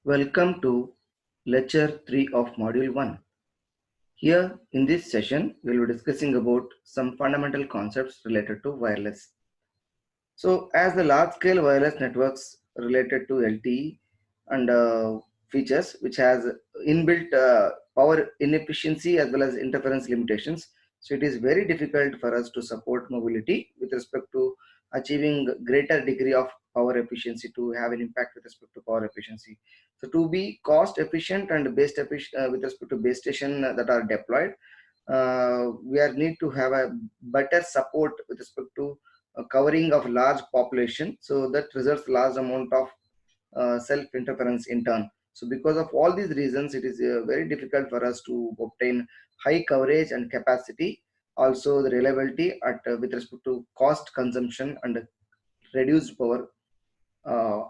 Welcome to Lecture 3 of Module 1. Here in this session, we will be discussing about some fundamental concepts related to wireless. So as the large-scale wireless networks related to LTE and features which has inbuilt power inefficiency as well as interference limitations, so it is very difficult for us to support mobility with respect to achieving greater degree of power efficiency to have an impact with respect to power efficiency. So to be cost efficient and base efficient with respect to base station that are deployed, we are need to have a better support with respect to covering of large population, so that results large amount of self interference in turn. So because of all these reasons, it is very difficult for us to obtain high coverage and capacity, also the reliability at with respect to cost consumption and reduced power uh,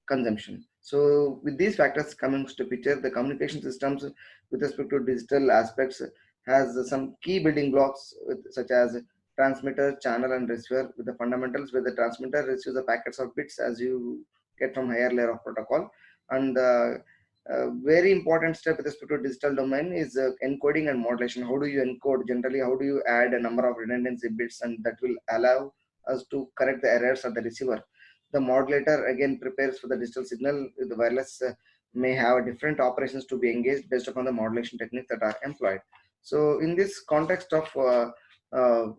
consumption. So with these factors coming to picture, the communication systems with respect to digital aspects has some key building blocks such as transmitter, channel and receiver with the fundamentals, where the transmitter receives the packets of bits as you get from higher layer of protocol. And very important step with respect to digital domain is encoding and modulation. How do you encode? Generally, how do you add a number of redundancy bits, and that will allow us to correct the errors of the receiver. The modulator again prepares for the digital signal. The wireless may have different operations to be engaged based upon the modulation techniques that are employed. So in this context of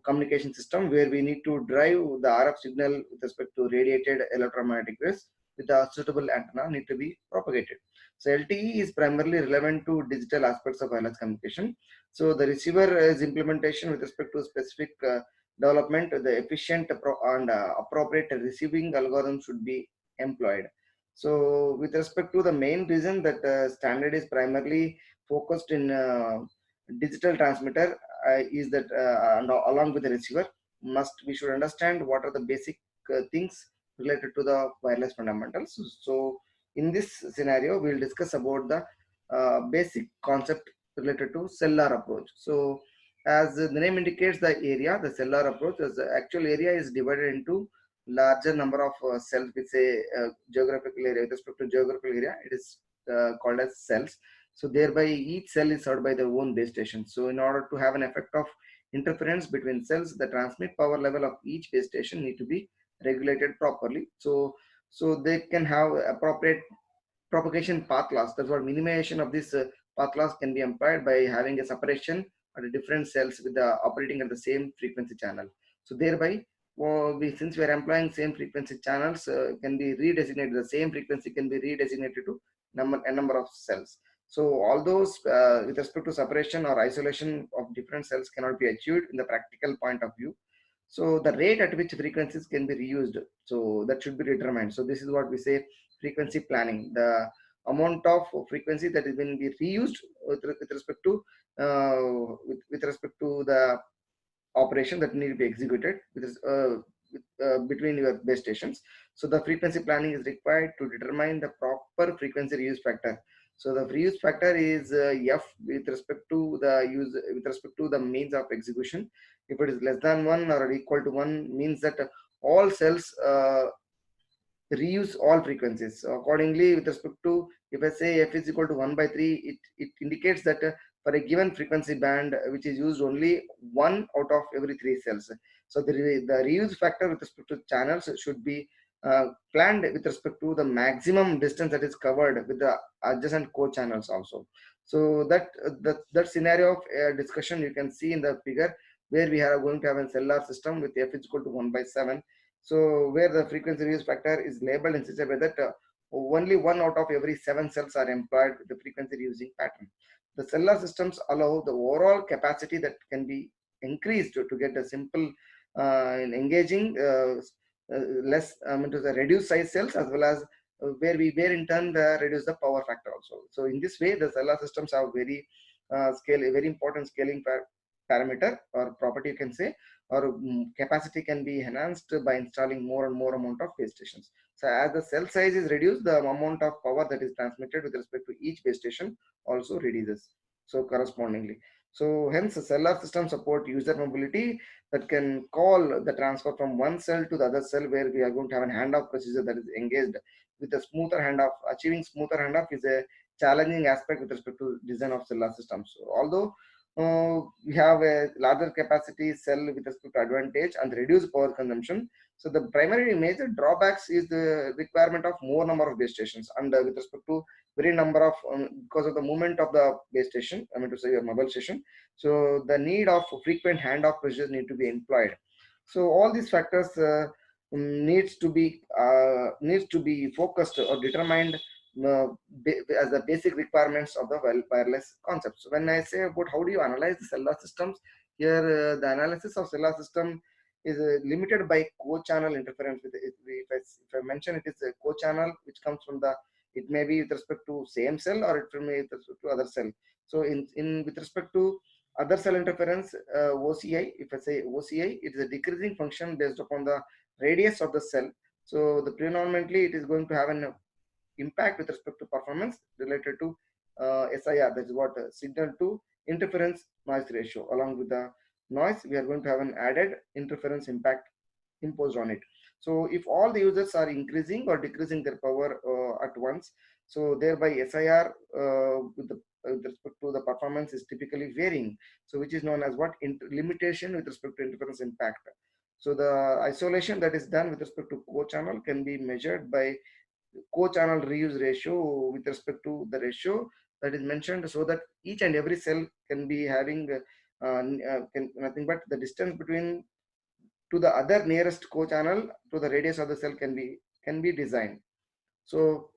communication system, where we need to drive the RF signal with respect to radiated electromagnetic waves with the suitable antenna need to be propagated. So LTE is primarily relevant to digital aspects of wireless communication. So the receiver is implementation with respect to specific development, the efficient and appropriate receiving algorithm should be employed. So with respect to the main reason that standard is primarily focused in digital transmitter is that and along with the receiver, must we should understand what are the basic things related to the wireless fundamentals. So in this scenario, we will discuss about the basic concept related to cellular approach. So as the name indicates, the area, the cellular approach, as the actual area is divided into larger number of cells with a geographical area. With respect to geographical area, it is called as cells. So thereby each cell is served by their own base station. So in order to have an effect of interference between cells, the transmit power level of each base station need to be regulated properly. So they can have appropriate propagation path loss. That's what minimization of this path loss can be employed by having a separation at a different cells with the operating at the same frequency channel. So thereby, since we are employing same frequency channels, can be redesignated. The same frequency can be redesignated to a number of cells. So all those with respect to separation or isolation of different cells cannot be achieved in the practical point of view. So the rate at which frequencies can be reused, so that should be determined. So this is what we say frequency planning. The amount of frequency that is going to be reused with respect to with respect to the operation that need to be executed between your base stations. So the frequency planning is required to determine the proper frequency reuse factor. So the reuse factor is f with respect to the use with respect to the means of execution. If it is less than 1 or equal to 1, means that all cells reuse all frequencies. So accordingly, with respect to, if I say f is equal to 1 by 3, it indicates that for a given frequency band which is used only 1 out of every 3 cells. So the reuse factor with respect to channels should be planned with respect to the maximum distance that is covered with the adjacent co-channels also. So that scenario of discussion you can see in the figure, where we are going to have a cellular system with f is equal to 1 by 7. So where the frequency reuse factor is labeled in such a way that only 1 out of every 7 cells are employed with the frequency reusing pattern. The cellular systems allow the overall capacity that can be increased to get a simple in engaging less into the reduced size cells, as well as where in turn reduce the power factor also. So in this way, the cellular systems have very very important scaling parameter or property, you can say, or capacity can be enhanced by installing more and more amount of base stations. So as the cell size is reduced, the amount of power that is transmitted with respect to each base station also reduces. So correspondingly. So hence cellular system support user mobility that can call the transfer from one cell to the other cell, where we are going to have an handoff procedure that is engaged with a smoother handoff. Achieving smoother handoff is a challenging aspect with respect to design of cellular systems. So although we have a larger capacity cell with respect to advantage and reduced power consumption, so the primary major drawbacks is the requirement of more number of base stations, and with respect to very number of because of the movement of the base station, I mean to say your mobile station, so the need of frequent handoff procedures need to be employed. So all these factors needs to be focused or determined uh, as the basic requirements of the wireless concept. So when I say about how do you analyze the cellular systems, here the analysis of cellular system is limited by co-channel interference. With it, if I mention it is a co-channel which comes from the, it may be with respect to same cell or it may be with respect to other cell. So in with respect to other cell interference, OCI, if I say OCI, it is a decreasing function based upon the radius of the cell. So the predominantly it is going to have an impact with respect to performance related to SIR, that is what signal to interference noise ratio. Along with the noise, we are going to have an added interference impact imposed on it. So if all the users are increasing or decreasing their power at once, so thereby SIR with respect to the performance is typically varying. So which is known as what limitation with respect to interference impact. So the isolation that is done with respect to co-channel can be measured by co-channel reuse ratio with respect to the ratio that is mentioned, so that each and every cell can be having nothing but the distance between to the other nearest co-channel to the radius of the cell can be designed. So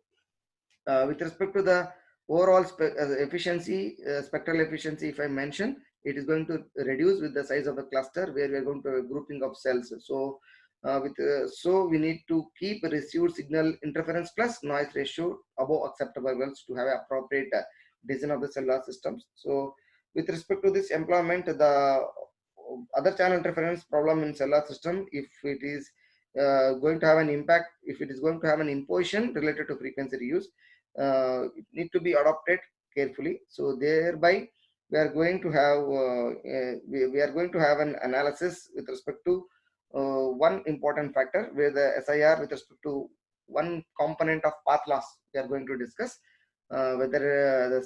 with respect to the overall efficiency, spectral efficiency, if I mention, it is going to reduce with the size of the cluster where we are going to have a grouping of cells. So so we need to keep received signal interference plus noise ratio above acceptable levels to have appropriate design of the cellular systems. So with respect to this employment, the other channel interference problem in cellular system, if it is going to have an impact, if it is going to have an imposition related to frequency reuse, it need to be adopted carefully. So thereby we are going to have we are going to have an analysis with respect to one important factor where the SIR with respect to one component of path loss we are going to discuss, whether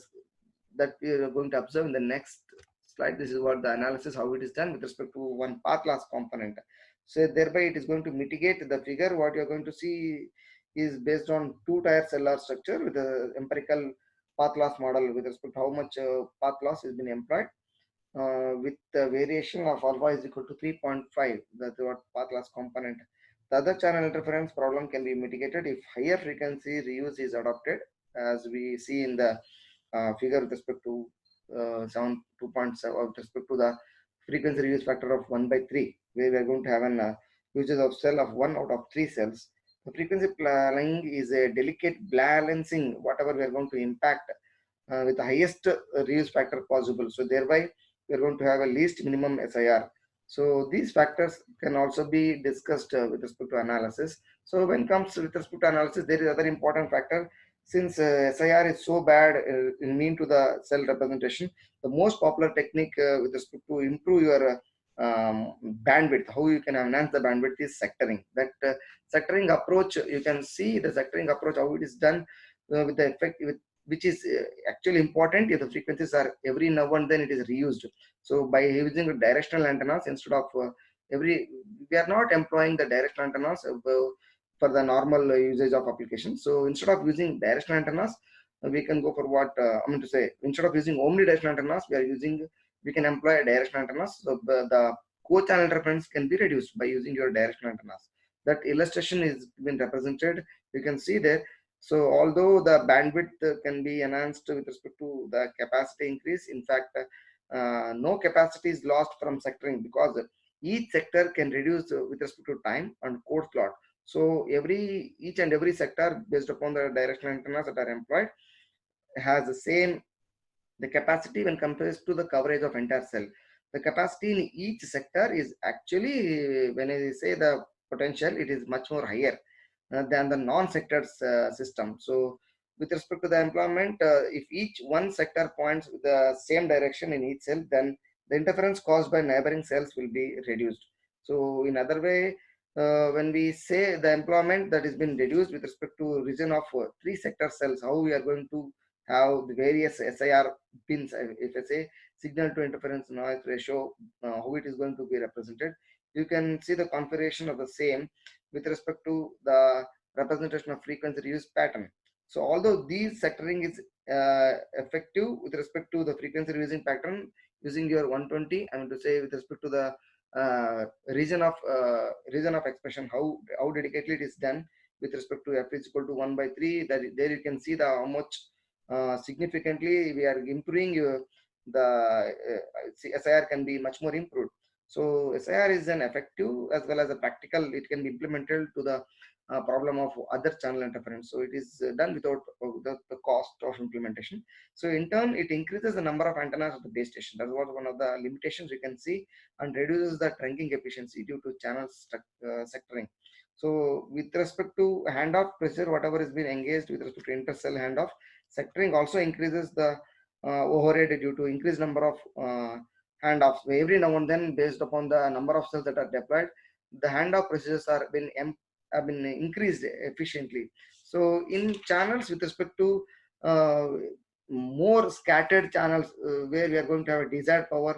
that we are going to observe in the next slide. This is what the analysis, how it is done with respect to one path loss component. So thereby it is going to mitigate the figure. What you are going to see is based on two-tier cellular structure with the empirical path loss model with respect to how much path loss has been employed, with the variation of alpha is equal to 3.5. That's what path loss component. The other channel interference problem can be mitigated if higher frequency reuse is adopted, as we see in the figure with respect to 2.7 with respect to the frequency reuse factor of 1 by 3, where we are going to have an usage of cell of 1 out of 3 cells. The frequency planning is a delicate balancing whatever we are going to impact with the highest reuse factor possible. So thereby we are going to have a least minimum SIR. So these factors can also be discussed with respect to analysis. So when it comes to with respect to analysis, there is other important factor. Since SIR is so bad in mean to the cell representation, the most popular technique with respect to improve your bandwidth, how you can enhance the bandwidth, is sectoring. That sectoring approach, you can see the sectoring approach how it is done with the effect with which is actually important if the frequencies are every now and then it is reused. So by using directional antennas instead of every, we are not employing the directional antennas for the normal usage of applications. So instead of using directional antennas, we can go for what I mean to say. Instead of using omnidirectional antennas, we can employ directional antennas. So the co-channel interference can be reduced by using your directional antennas. That illustration is been represented. You can see there. So although the bandwidth can be enhanced with respect to the capacity increase, in fact, no capacity is lost from sectoring because each sector can reduce with respect to time and code slot. So each and every sector based upon the directional antennas that are employed has the same the capacity when compared to the coverage of entire cell. The capacity in each sector is actually, when I say the potential, it is much more higher than the non-sectors system. So with respect to the employment, if each one sector points the same direction in each cell, then the interference caused by neighboring cells will be reduced. So in other way, when we say the employment that has been reduced with respect to region of three sector cells, how we are going to have the various SIR pins, if I say signal to interference noise ratio, how it is going to be represented. You can see the configuration of the same with respect to the representation of frequency reuse pattern. So although these sectoring is effective with respect to the frequency reusing pattern using your 120, I mean to say with respect to the region of expression, how dedicatedly it is done with respect to f is equal to 1 by 3. That there you can see the how much significantly we are improving the SIR can be much more improved. So SIR is an effective as well as a practical. It can be implemented to the problem of other channel interference. So it is done without the cost of implementation. So in turn, it increases the number of antennas at the base station. That was one of the limitations you can see, and reduces the trunking efficiency due to channel sectoring. So with respect to handoff pressure, whatever is being engaged with respect to intercell handoff, sectoring also increases the overhead due to increased number of handoffs. Every now and then, based upon the number of cells that are deployed, the handoff procedures have been increased efficiently. So in channels with respect to more scattered channels where we are going to have a desired power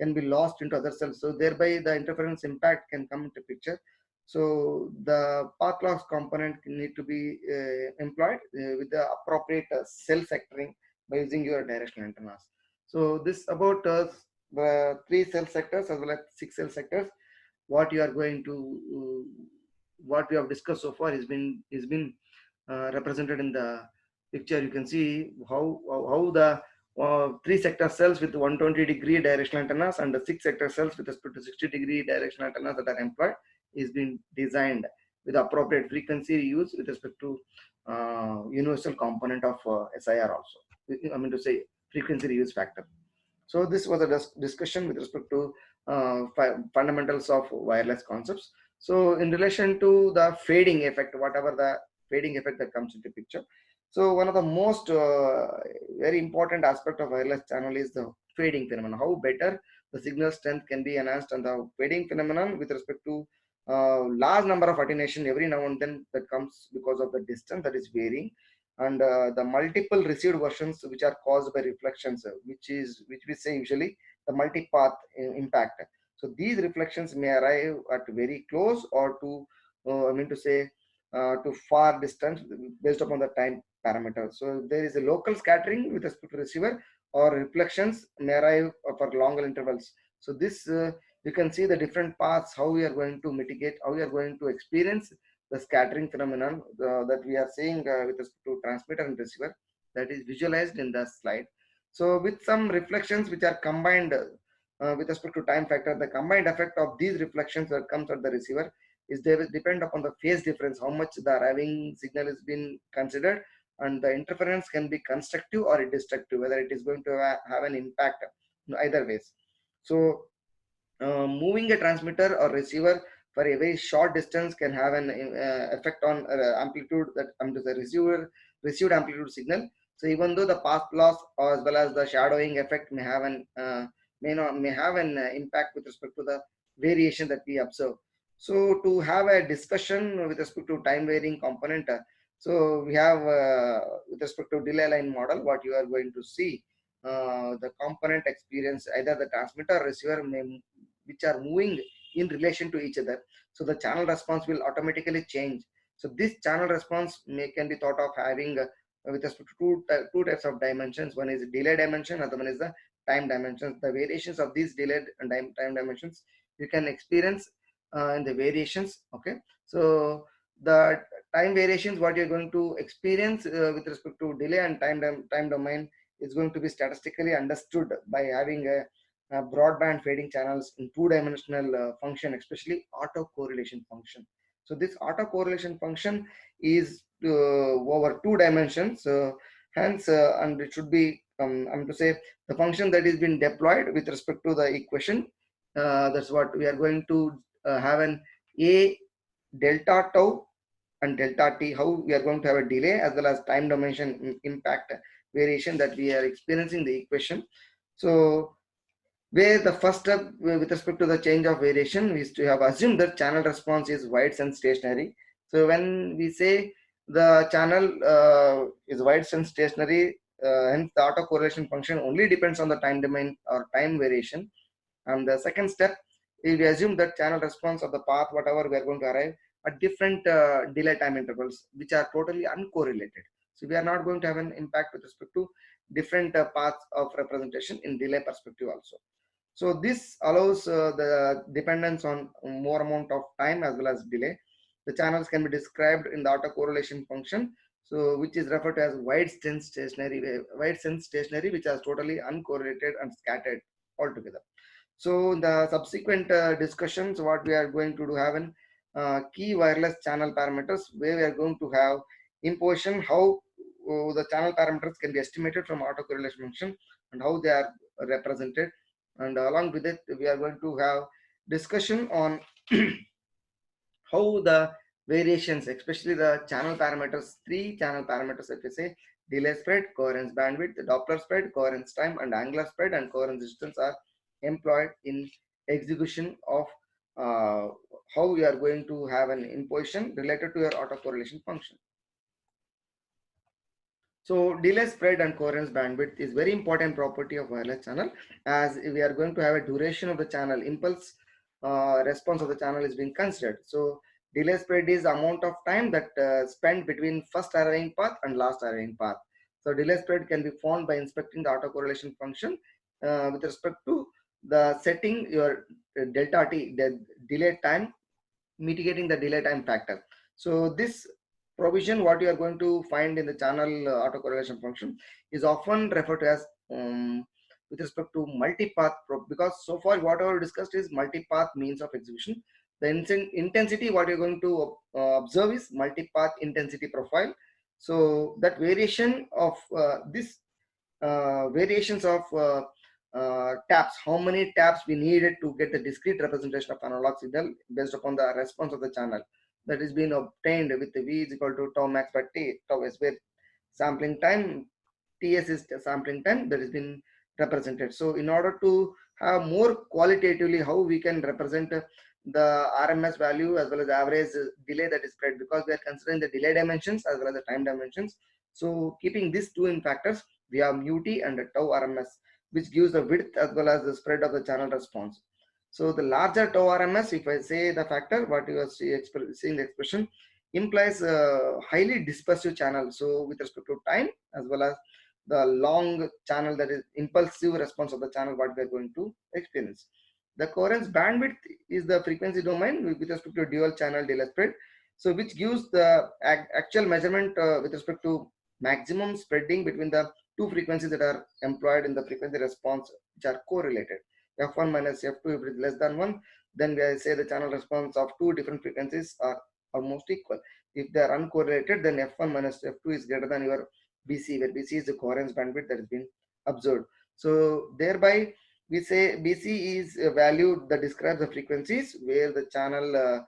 can be lost into other cells. So thereby the interference impact can come into picture. So the path loss component need to be employed with the appropriate cell sectoring by using your directional antennas. So this about the 3 cell sectors as well as 6 cell sectors. What you are going to what we have discussed so far has been represented in the picture. You can see how the 3 sector cells with 120-degree directional antennas and the 6 sector cells with respect to 60-degree directional antennas that are employed is being designed with appropriate frequency use with respect to universal component of SIR also. I mean to say frequency reuse factor. So this was a discussion with respect to fundamentals of wireless concepts. So in relation to the fading effect, whatever the fading effect that comes into picture. So one of the most very important aspect of wireless channel is the fading phenomenon. How better the signal strength can be enhanced, and the fading phenomenon with respect to large number of attenuation every now and then that comes because of the distance that is varying, and the multiple received versions which are caused by reflections, which we say usually the multipath impact. So these reflections may arrive at very close or to I mean to say to far distance based upon the time parameter. So there is a local scattering with respect to receiver, or reflections may arrive for longer intervals. So this you can see the different paths, how we are going to mitigate, how we are going to experience the scattering phenomenon that we are seeing with respect to transmitter and receiver, that is visualized in the slide. So with some reflections which are combined with respect to time factor, the combined effect of these reflections that comes at the receiver is they will depend upon the phase difference, how much the arriving signal is being considered, and the interference can be constructive or destructive, whether it is going to have an impact either ways. So moving a transmitter or receiver for a very short distance can have an effect on amplitude that the receiver received amplitude signal. So even though the path loss or as well as the shadowing effect may have an impact with respect to the variation that we observe. So to have a discussion with respect to time varying component, so we have with respect to delay line model, what you are going to see the component experience either the transmitter or receiver which are moving in relation to each other. So the channel response will automatically change. So this channel response can be thought of having with respect to two types of dimensions. One is delay dimension, other one is the time dimensions. The variations of these delayed and time dimensions you can experience in the variations. Okay, so the time variations what you're going to experience with respect to delay and time domain is going to be statistically understood by having a broadband fading channels in two-dimensional function, especially autocorrelation function. So this autocorrelation function is over 2 dimensions, hence and it should be I'm to say the function that is being deployed with respect to the equation. That's what we are going to have an a delta tau and delta t, how we are going to have a delay as well as time dimension impact variation that we are experiencing the equation. So where the first step with respect to the change of variation is to have assumed that channel response is wide and stationary. So when we say the channel is wide and stationary, hence the autocorrelation function only depends on the time domain or time variation. And the second step, we assume that channel response of the path, whatever we are going to arrive at different delay time intervals, which are totally uncorrelated. So we are not going to have an impact with respect to different paths of representation in delay perspective also. So this allows the dependence on more amount of time as well as delay. The channels can be described in the autocorrelation function, so which is referred to as wide sense stationary, which is totally uncorrelated and scattered altogether. So in the subsequent discussions, what we are going to do have an key wireless channel parameters, where we are going to have imposition, how the channel parameters can be estimated from autocorrelation function and how they are represented. And along with it, we are going to have discussion on how the variations, especially the channel parameters, three channel parameters, if we say delay spread, coherence bandwidth, Doppler spread, coherence time, and angular spread and coherence distance are employed in execution of how we are going to have an imposition related to your autocorrelation function. So delay spread and coherence bandwidth is very important property of wireless channel, as we are going to have a duration of the channel, impulse response of the channel is being considered. So delay spread is amount of time that spent between first arriving path and last arriving path. So delay spread can be found by inspecting the autocorrelation function with respect to the setting your delta t, the delay time, mitigating the delay time factor. So this provision, what you are going to find in the channel autocorrelation function, is often referred to as with respect to multipath, because so far whatever discussed is multipath means of execution. The intensity, what you're going to observe is multipath intensity profile. So that variation of this variations of taps, how many taps we needed to get the discrete representation of analog signal based upon the response of the channel, that is being obtained with V is equal to tau max by T, tau s, where sampling time, Ts is the sampling time that has been represented. So in order to have more qualitatively how we can represent the RMS value as well as average delay that is spread, because we are considering the delay dimensions as well as the time dimensions. So keeping these two in factors, we have mu t and tau RMS, which gives the width as well as the spread of the channel response. So the larger tau RMS, if I say the factor, what you are seeing the expression, implies a highly dispersive channel. So with respect to time as well as the long channel, that is impulsive response of the channel, what we are going to experience. The coherence bandwidth is the frequency domain with respect to dual channel delay spread. So which gives the actual measurement with respect to maximum spreading between the two frequencies that are employed in the frequency response, which are correlated. F1 minus F2, if it is less than 1, then we say the channel response of two different frequencies are almost equal. If they are uncorrelated, then F1 minus F2 is greater than your BC, where BC is the coherence bandwidth that has been observed. So thereby we say BC is a value that describes the frequencies where the channel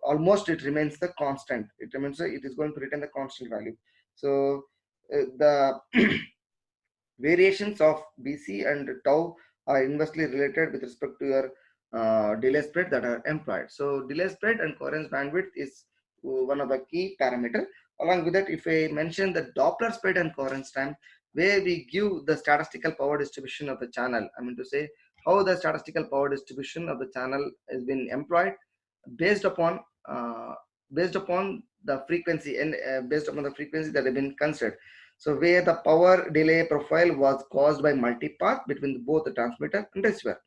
almost it remains the constant. It remains, it is going to retain the constant value. So the variations of BC and tau are inversely related with respect to your delay spread that are employed. So delay spread and coherence bandwidth is one of the key parameter. Along with that, if I mention the Doppler spread and coherence time, where we give the statistical power distribution of the channel, I mean to say how the statistical power distribution of the channel has been employed based upon uh, based upon the frequency and based upon the frequency that have been considered. So where the power delay profile was caused by multipath between both the transmitter and receiver.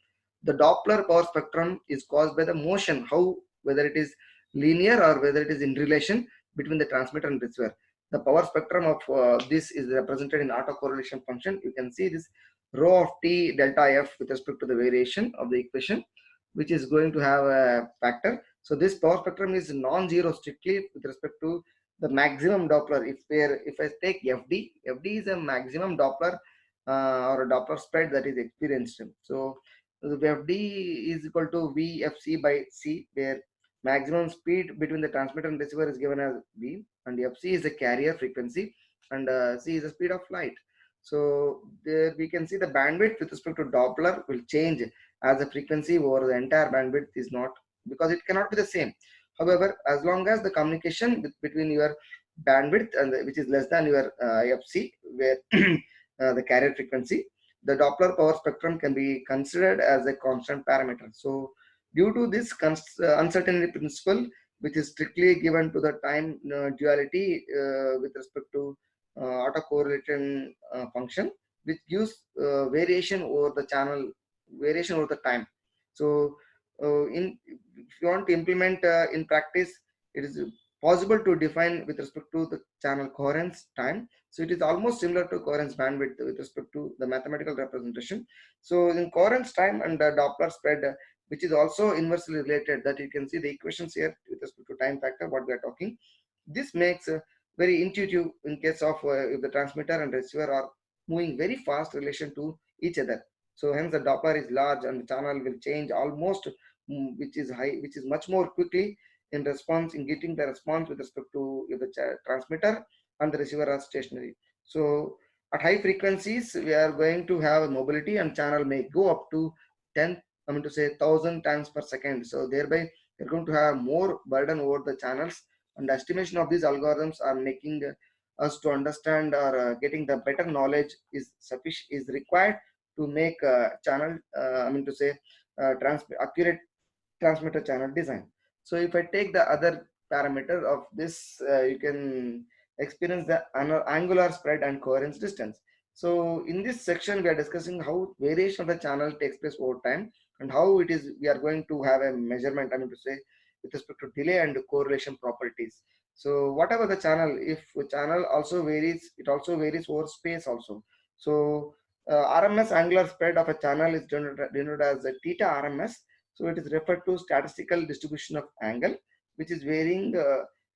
The Doppler power spectrum is caused by the motion, how whether it is linear or whether it is in relation between the transmitter and receiver. The power spectrum of this is represented in autocorrelation function. You can see this rho of t delta f with respect to the variation of the equation, which is going to have a factor. So this power spectrum is non-zero strictly with respect to the maximum Doppler. If I take FD, FD is a maximum Doppler or a Doppler spread that is experienced. So the FD is equal to VFC by C, where Maximum speed between the transmitter and receiver is given as v, and fc is the carrier frequency, and c is the speed of light. So there we can see the bandwidth with respect to Doppler will change as the frequency over the entire bandwidth is not, because it cannot be the same. However, as long as the communication between your bandwidth and which is less than your fc, where the carrier frequency, the Doppler power spectrum can be considered as a constant parameter. So due to this uncertainty principle, which is strictly given to the time duality with respect to autocorrelation function, which gives variation over the channel, variation over the time. So if you want to implement in practice, it is possible to define with respect to the channel coherence time. So it is almost similar to coherence bandwidth with respect to the mathematical representation. So in coherence time and Doppler spread, which is also inversely related, that you can see the equations here with respect to time factor, what we are talking. This makes very intuitive in case of if the transmitter and receiver are moving very fast relation to each other. So hence the Doppler is large and the channel will change almost, which is high, which is much more quickly in response, in getting the response with respect to if the transmitter and the receiver are stationary. So at high frequencies, we are going to have a mobility, and channel may go up to 10, I mean to say 1,000 times per second. So thereby you're going to have more burden over the channels, and the estimation of these algorithms are making us to understand, or getting the better knowledge is sufficient, is required to make channel, I mean to say accurate transmitter channel design. So if I take the other parameter of this, you can experience the angular spread and coherence distance. So in this section, we are discussing how variation of the channel takes place over time, and how it is we are going to have a measurement, I mean to say, with respect to delay and correlation properties. So whatever the channel, if channel also varies, it also varies over space also. So RMS angular spread of a channel is denoted as a theta RMS. So it is referred to statistical distribution of angle, which is varying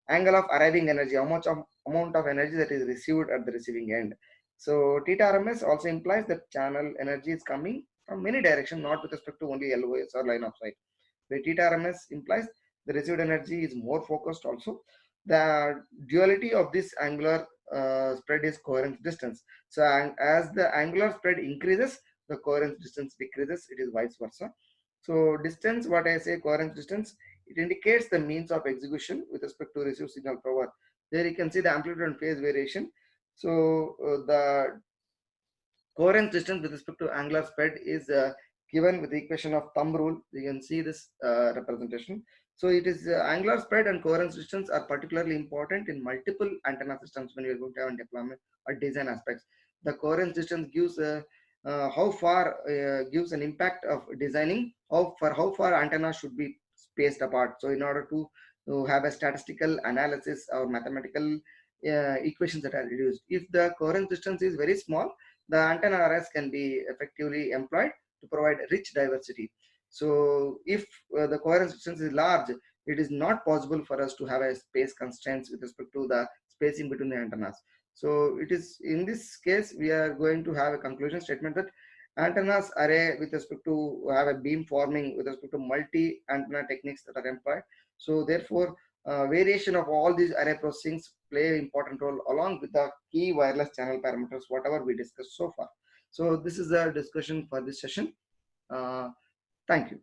angle of arriving energy, how much of amount of energy that is received at the receiving end. So theta RMS also implies that channel energy is coming from many directions, not with respect to only LOS or line of sight. The theta RMS implies the received energy is more focused also. The duality of this angular spread is coherence distance. So as the angular spread increases, the coherence distance decreases. It is vice versa. So distance, what I say, coherence distance, it indicates the means of execution with respect to received signal power. There you can see the amplitude and phase variation. So the coherence distance with respect to angular spread is given with the equation of thumb rule. You can see this representation. So it is angular spread and coherence distance are particularly important in multiple antenna systems when you're going to have a deployment or design aspects. The coherence distance gives how far gives an impact of designing how far antennas should be spaced apart. So in order to have a statistical analysis or mathematical equations that are reduced, if the coherence distance is very small, the antenna arrays can be effectively employed to provide rich diversity. So if the coherence distance is large, it is not possible for us to have a space constraints with respect to the spacing between the antennas. So it is in this case, we are going to have a conclusion statement that antennas array with respect to have a beam forming with respect to multi antenna techniques that are employed. So therefore, variation of all these array processings play an important role along with the key wireless channel parameters, whatever we discussed so far. So this is the discussion for this session. Uh, Thank you.